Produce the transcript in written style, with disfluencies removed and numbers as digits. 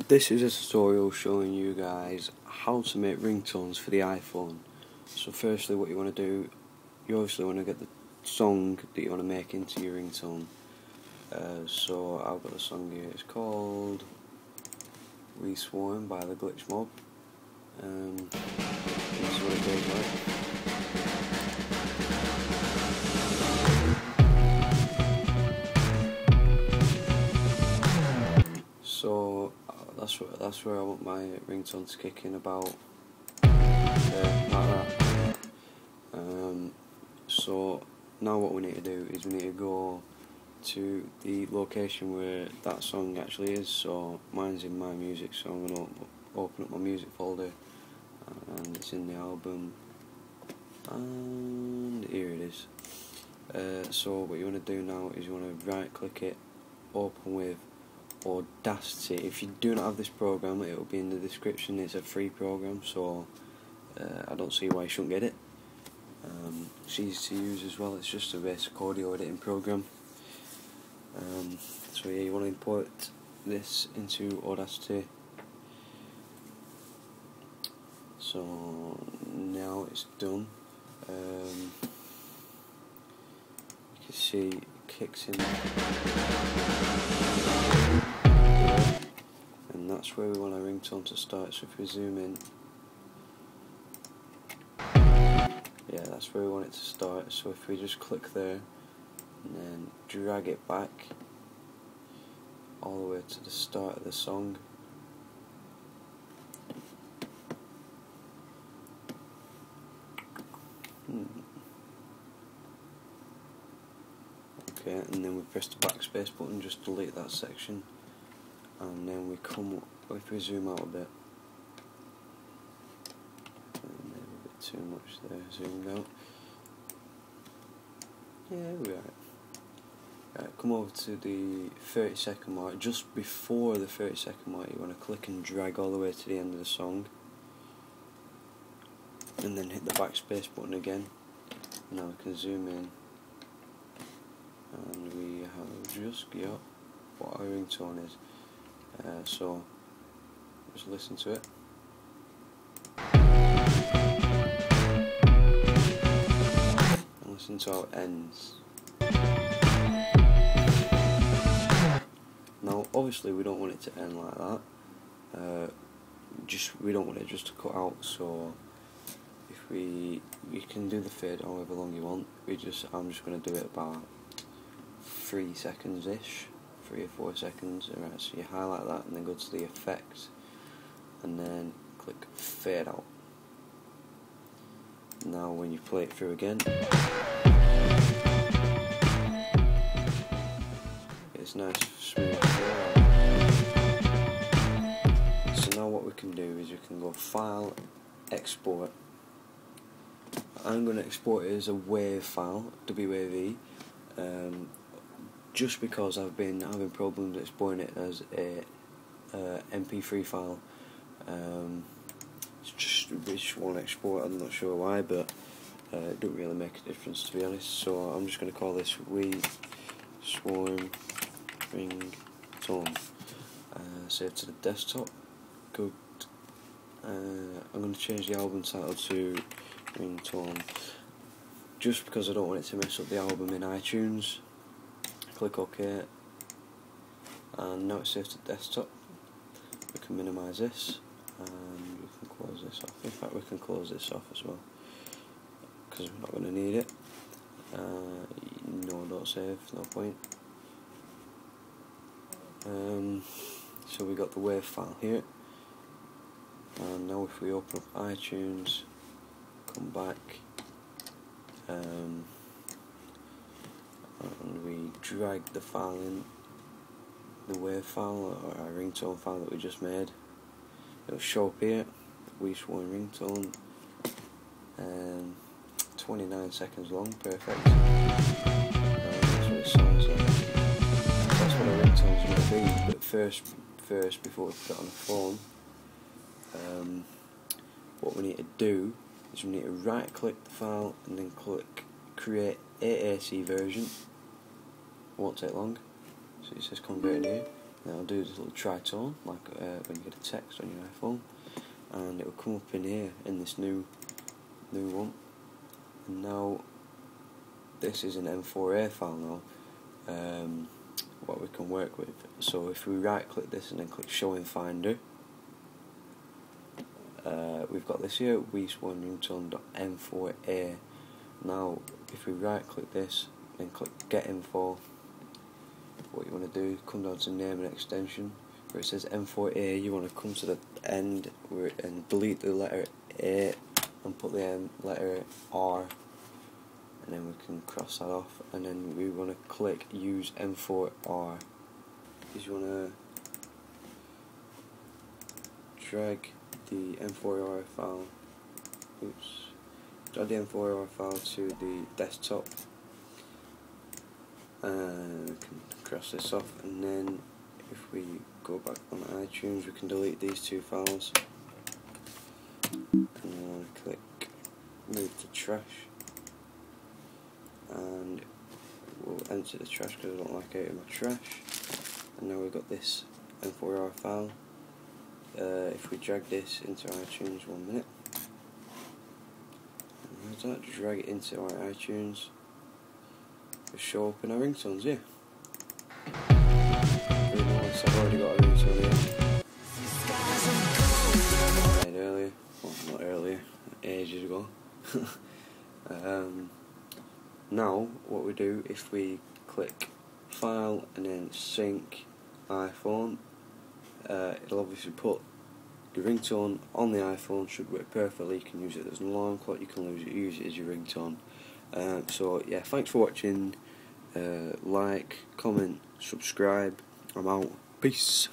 This is a tutorial showing you guys how to make ringtones for the iPhone. So firstly, what you want to do, you obviously want to get the song that you want to make into your ringtone. So I've got the song here, it's called Swarm by the Glitch Mob. This is what it goes like. So that's where I want my ringtone to kick in, about like that. So now what we need to do is we need to go to the location where that song actually is. So mine's in my music, so I'm going to open up my music folder, and it's in the album, and here it is. So what you want to do now is you want to right click it, open with Audacity. If you do not have this program, it will be in the description. It's a free program, so I don't see why you shouldn't get it. It's easy to use as well. It's just a basic audio editing program. So yeah, you want to import this into Audacity. So now it's done. You can see it kicks in, and that's where we want our ringtone to start. So if we zoom in, yeah, that's where we want it to start. So if we just click there and then drag it back all the way to the start of the song, okay, and then we press the backspace button, just delete that section, and then we come up, if we zoom out a bit, maybe a bit too much there, zoomed out, yeah, we are. Right, come over to the 30-second mark. Just before the 30-second mark, you want to click and drag all the way to the end of the song, and then hit the backspace button again. Now we can zoom in, and we have just got what our ringtone is. So just listen to it. And listen to how it ends. Now obviously we don't want it to end like that. We don't want it just to cut out, so if you can do the fade however long you want. I'm just going to do it about 3 seconds ish, 3 or 4 seconds. Alright, so you highlight that and then go to the effects and then click fade out. Now when you play it through again, it's nice smooth. So now what we can do is you can go File, Export. I'm going to export it as a WAV file, WAV, just because I've been having problems exporting it as a MP3 file. It just won't export. I'm not sure why, but it doesn't really make a difference, to be honest. So I'm just going to call this Swarm Ringtone. Save to the desktop. Good. I'm going to change the album title to Ringtone, just because I don't want it to mess up the album in iTunes. Click OK, and now it's saved to desktop. We can minimise this, and we can close this off. In fact, we can close this off as well, because we're not going to need it. No, don't save, no point. So we got the WAV file here, and now if we open up iTunes, come back, and we drag the file in, the WAV file or our ringtone file that we just made, it'll show up here, Swarm Ringtone, 29 seconds long, perfect. That's what it sounds like. That's what our ringtone's going to be. But first, before we put it on the phone, what we need to do is we need to right click the file and then click create AAC version. It won't take long. So it says convert here. Then I'll do this little tritone, like when you get a text on your iPhone, and it will come up in here in this new one. And now this is an M4A file now, what we can work with. So if we right click this and then click Show in Finder, we've got this here, ringtone.m4a. Now if we right click this and click Get Info, what you want to do, come down to name and extension, where it says M4A, you want to come to the end and delete the letter A and put the letter R, and then we can cross that off, and then we want to click Use M4R. You want to drag the M4R file, drag the M4R file to the desktop, and we can cross this off, and then if we go back on iTunes we can delete these two files, and then click Move to Trash, and we'll empty the trash because I don't like it in my trash. And now we've got this M4R file. If we drag this into iTunes, 1 minute, and that, drag it into our iTunes, it'll show up in our ringtones here. Really nice. I've already got a ringtone here. I made earlier, well not earlier, ages ago. Now what we do, if we click File and then Sync iPhone, it'll obviously put the ringtone on the iPhone, should work perfectly. You can use it as an alarm clock, you can use it as your ringtone. So yeah, thanks for watching. Like, comment, subscribe. I'm out. Peace.